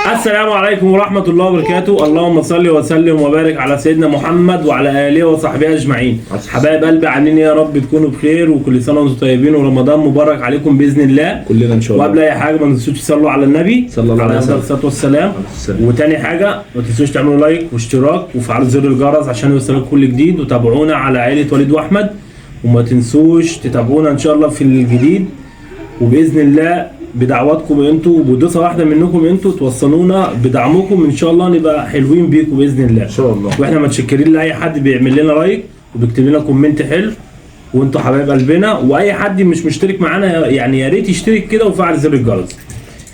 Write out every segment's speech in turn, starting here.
السلام عليكم ورحمة الله وبركاته. اللهم صل وسلم وبارك على سيدنا محمد وعلى آله وصحبه أجمعين. حبايب قلبي عاملين إيه؟ يا رب تكونوا بخير وكل سنة وأنتم طيبين ورمضان مبارك عليكم بإذن الله كلنا ان شاء الله. وقبل أي حاجة ما تنسوش تصلوا على النبي صلى الله عليه وسلم. الصلاة والسلام. وتاني حاجة ما تنسوش تعملوا لايك واشتراك وفعلوا زر الجرس عشان يوصلكم كل جديد، وتابعونا على عائلة وليد وأحمد، وما تنسوش تتابعونا إن شاء الله في الجديد، وبإذن الله بدعواتكم انتوا وبدوسه واحده منكم انتوا توصلونا بدعمكم ان شاء الله نبقى حلوين بيكم باذن الله ان شاء الله. واحنا متشكرين لاي حد بيعمل لنا لايك وبيكتب لنا كومنت حلو، وانتوا حبايب قلبنا. واي حد مش مشترك معانا يعني يا ريت يشترك كده وفعل زر الجرس.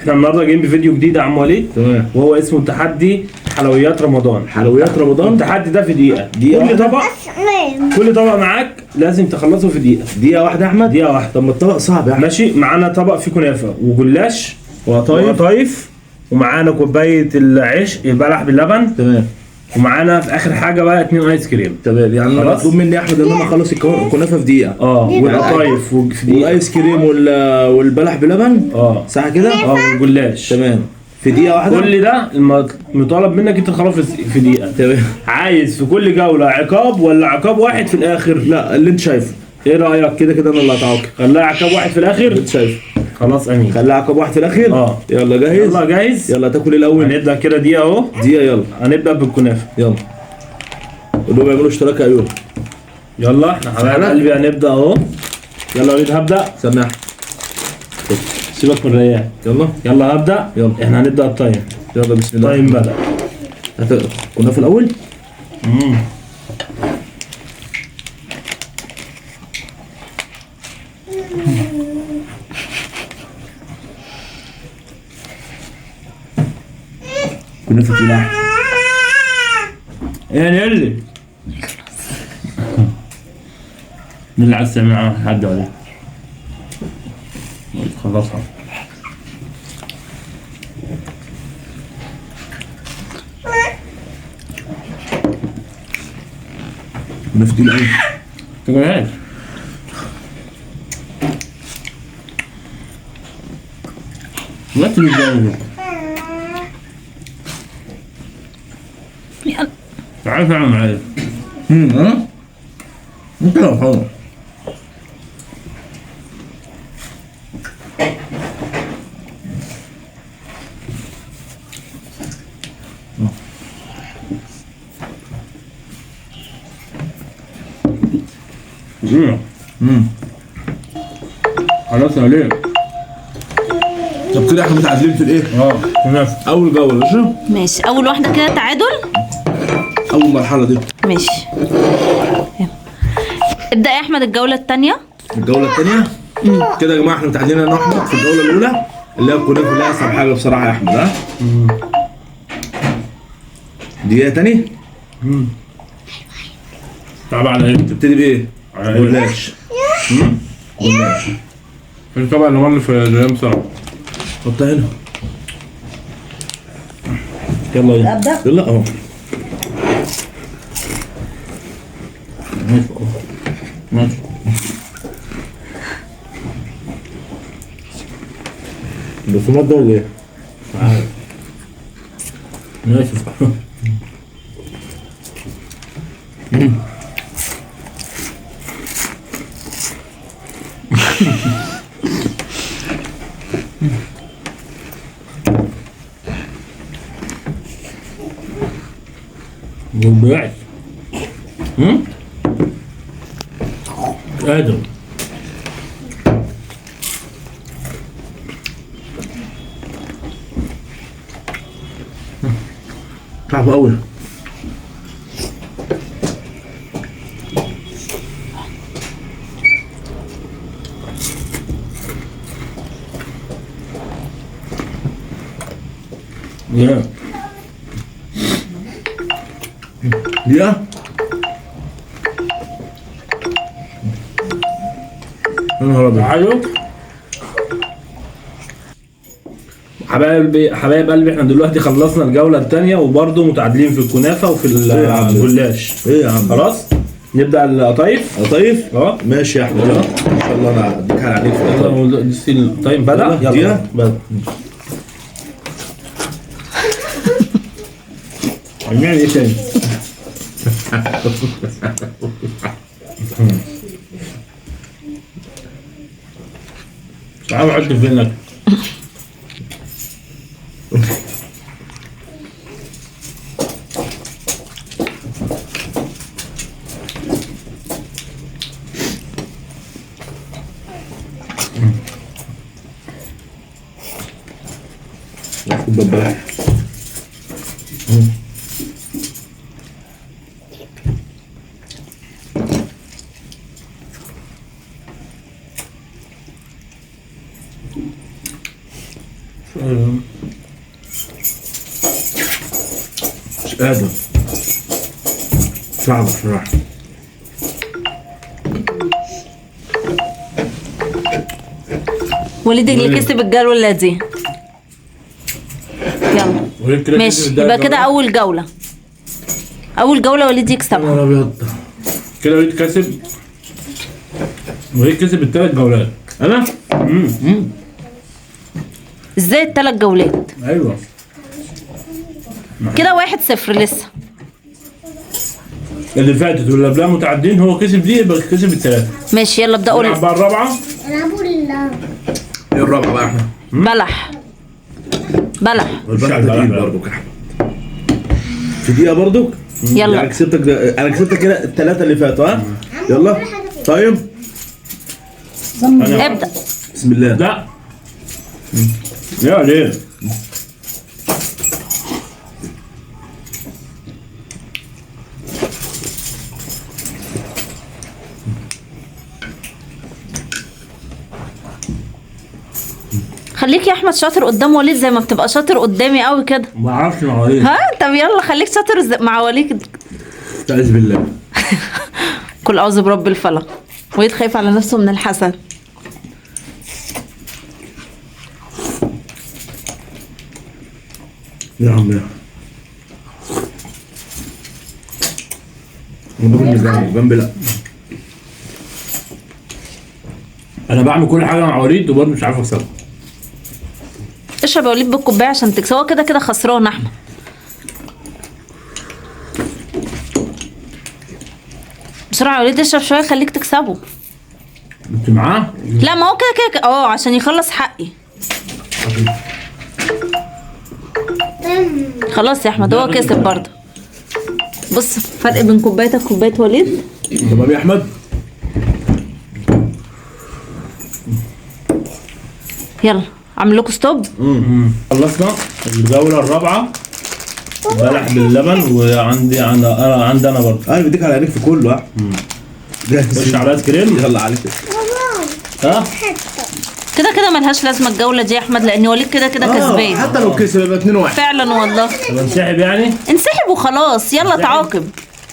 احنا النهارده جايين بفيديو جديد يا عم وليد، تمام، وهو اسمه تحدي حلويات رمضان. حلويات رمضان. التحدي ده في دقيقه كل طبق معاك لازم تخلصه في دقيقة واحدة يا احمد. دقيقه واحده. طب ما الطبق صعب يا احمد. ماشي. معانا طبق فيه كنافه وجلاش وقطايف. وقطايف، ومعانا كوبايه العيش البلح باللبن، تمام ومعانا في اخر حاجه بقى 2 ايس كريم. تمام. يعني خلاص. مطلوب مني يا احمد ان انا اخلص الكنافة في دقيقة. والقطايف في دقيقه. والايس كريم والبلح بلبن. صح كده؟ والجلاش تمام في دقيقة واحدة. كل ده مطالب منك انت تخلصه في دقيقه. تمام. عايز في كل جوله عقاب ولا عقاب واحد في الاخر؟ لا اللي انت شايفه. ايه رايك؟ كده انا اللي هتعاقب. خليها عقاب واحد في الاخر. اللي انت شايفه. خلاص امين. خليها عقاب واحد في الاخر. يلا جاهز؟ يلا جاهز. يلا تاكل الاول. هنبدا كده دقيقه اهو. دقيقة يلا. هنبدا بالكنافه. يلا اللي بيعملوا اشتراك يا عيون. يلا احنا حبايب قلبي هنبدا اهو. يلا وليد هبدا. سامح. سيبك من الريان. يلا هبدا. يلا احنا هنبدا التايم. يلا بسم الله. التايم بدا. كنا في الاول. كنا في الفلاح. ايه نيلي؟ مين اللي عايز تعمل معاه حد ولا خلصها؟ كنا في الاول. تقولهاش. ما تنجح. تعال تعال معايا. انت لو حاضر. خلاص يا ليه؟ طب كده احنا متعادلين في الايه؟ كنافة. اول جوله ماشي؟ ماشي. اول واحده كده تعادل. اول مرحله دي. ماشي. يلا. ابدا يا احمد الجوله الثانيه. الجوله الثانيه كده يا جماعه احنا متعادلين انا واحمد في الجوله الاولى اللي هي الكنافه اللي هي اصعب حاجه بصراحه يا احمد. ها؟ دقيقه تاني. طبعا على ايه؟ تبتدي بايه؟ جلاش. جلاش. انت طبعا اللي مر في الريام بسرعه. حطها هنا. يلا يلا. ابدا. يلا اهو. ماشي. البصمات ده ولا ايه؟ ماشي. جنبعت. ادم. صعب قوي. يا دقيقة. يا نهار ابيض. حلو. حبايب قلبي احنا دلوقتي خلصنا الجولة الثانية وبرضه متعادلين في الكنافة وفي الجلاش. ايه يا عم؟ خلاص نبدأ القطايف. قطايف؟ اه ماشي يا احمد. ان شاء الله انا اديك عليك في القطايف. التايم بدأ. يلا. بدأ. هنعمل ايه تاني؟ مش عارف احط فين لك. ببلاش. مش قادر. صعب بصراحة. وليد اللي كسب الجولة دي. يلا ماشي، يبقى كده أول جولة. أول جولة وليد يكسبها. يا ابيض. كده وليد كسب. وليد كسب الثلاث جولات. انا؟ ازاي الثلاث جولات؟ ايوه كده 1-0 لسه. اللي فاتت واللي قبلها متعدين، هو كسب دي يبقى كسب الثلاثه. ماشي يلا ابدأ قول. نلعب بقى الرابعه. ايه الرابعة بقى احنا؟ بلح. بلح. البلح ده تقيل برضك يا احمد. في دقيقة برضك؟ يلا. يعني انا كسبتك كده الثلاثة اللي فاتوا ها؟ يلا طيب ابدأ. بسم الله. لا يا ليه؟ خليك يا احمد شاطر قدام وليد زي ما بتبقى شاطر قدامي قوي كده. ما اعرفش مواعيد. ها طب يلا خليك شاطر مع وليد. استعذ بالله. كل اعوذ برب الفلق. وليد خايف على نفسه من الحسد. يا عم يا جنبي لا. انا بعمل كل حاجه مع وليد وبرضه مش عارف اكسبه. اشرب يا وليد بالكوبايه عشان تكسب. هو كده كده خسران احمد. بسرعه يا وليد اشرب شويه خليك تكسبه. انت معاه؟ لا ما هو كده كده عشان يخلص حقي. خلاص يا احمد هو كسب برضه. بص فرق بين كوبايتك وكوبايه وليد. تمام يا احمد. يلا عامل لكم ستوب. خلصنا الجوله الرابعه. بلح باللبن وعندي عندي انا برضه. انا بديك على عينيك في كله ها. خش على ايس كريم. يلا عليك. ها؟ كده كده ملهاش لازمه الجوله دي يا احمد لان وليد كده كده كسبان. حتى لو كسب يبقى 2-1. فعلا والله. طب انسحب يعني؟ انسحب وخلاص. يلا تعاقب.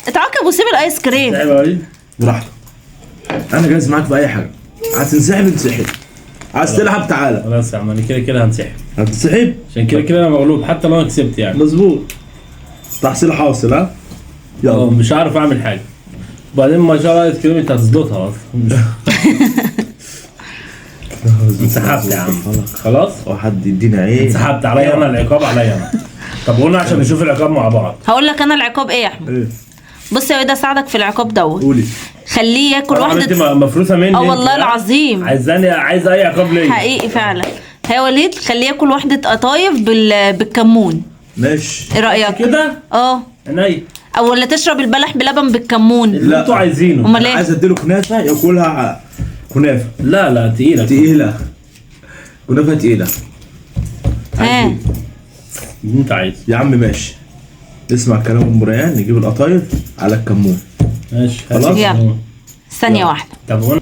اتعاقب وسيب الايس كريم. انسحب يا وليد. براحتك. انا جاهز معاك في اي حاجه. عايز تنسحب انسحب. عايز تلعب تعالى. خلاص يا عم انا كده كده هنسحب. هتنسحب؟ عشان كده كده انا مغلوب حتى لو انا كسبت يعني. مظبوط. تحصيل حاصل ها؟ يلا. مش عارف اعمل حاجه. وبعدين ما شاء الله ايس كريم انت هتظبطها اصلا. انسحبت يا عم. خلاص؟ وحد يدينا ايه؟ انسحبت عليا انا العقاب عليا انا. طب قلنا عشان نشوف العقاب مع بعض. هقول لك انا العقاب ايه يا احمد. ايه؟ بص يا وليد اساعدك في العقاب دوت. قولي. خليه ياكل واحده. انت مفروسه مني. والله العظيم. عايز اي عقاب ليا. حقيقي فعلا. يا وليد خليه ياكل واحده قطايف بالكمون. ماشي. ايه رايك كده؟ عينيا. او ولا تشرب البلح بلبن بالكمون. اللي انتوا عايزينه. امال انا ايه؟ عايز اديله كنافه ياكلها كنافه. لا تقيله. تقيله. كنافه تقيله. ها انت عايز. يا عم ماشي. اسمع كلام ام ريان نجيب القطايف على الكمون. ماشي خلاص. يلا. ثانيه واحده. طب وانا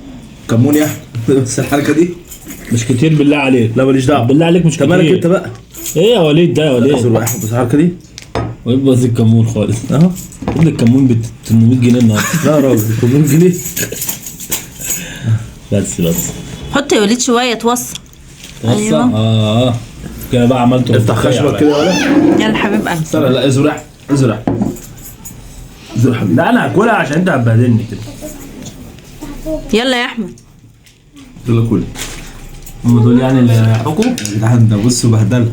كمون يا احمد. بس الحركه دي مش كتير بالله عليك. لا ماليش دعوه. بالله عليك مش طب كتير. مالك انت بقى؟ ايه يا وليد ده يا وليد؟ بس الحركه دي ويبوظ الكمون خالص. اهو. خد الكمون ب 800 جنيه النهارده. لا يا راجل كمون جنيه. بس حط يا وليد شويه توصل. ايوه. كده بقى عملته. افتح خشبك كده ولا؟ يلا حبيب قلبي. استنى لا ازرع. ازرع حبيبي. لا انا هاكلها عشان انت هتبهدلني كده. يلا يا احمد. يلا كل. هم دول يعني اللي هيحرقوا. ده بص بهدله.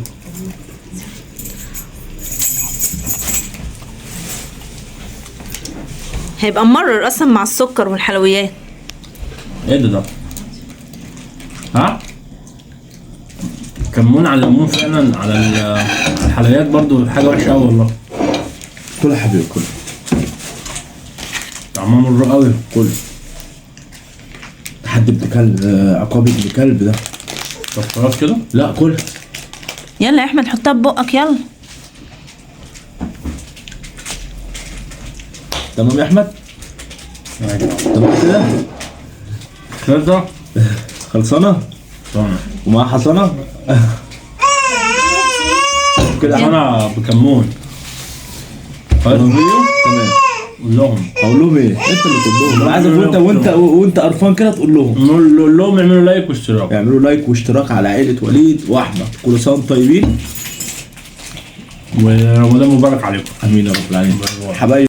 هيبقى مرر اصلا مع السكر والحلويات. ايه ده؟ ها؟ كمون على الليمون فعلا على الحلويات برضو حاجة وحشة أوي والله. كل يا حبيبي كل. طعمها مر قوي. كل. حد ابن كلب عقاب ابن كلب ده. طب خلاص كده؟ لا كل. يلا يا احمد حطها ببقك يلا. تمام يا احمد؟ تمام كده؟ كده؟ خلصانة؟ طبعا. ومعاها حصانة؟ كده أنا بكمون. خلاص تمام. قول لهم. اقول لهم ايه؟ انت اللي تقول لهم. انا عايزك وانت قرفان كده تقول لهم. نقول لهم يعملوا لايك واشتراك. يعملوا لايك واشتراك على عائلة وليد واحمد. كل سنة وانتم طيبين. ورمضان مبارك عليكم. امين يا رب العالمين. باي باي. حبايبي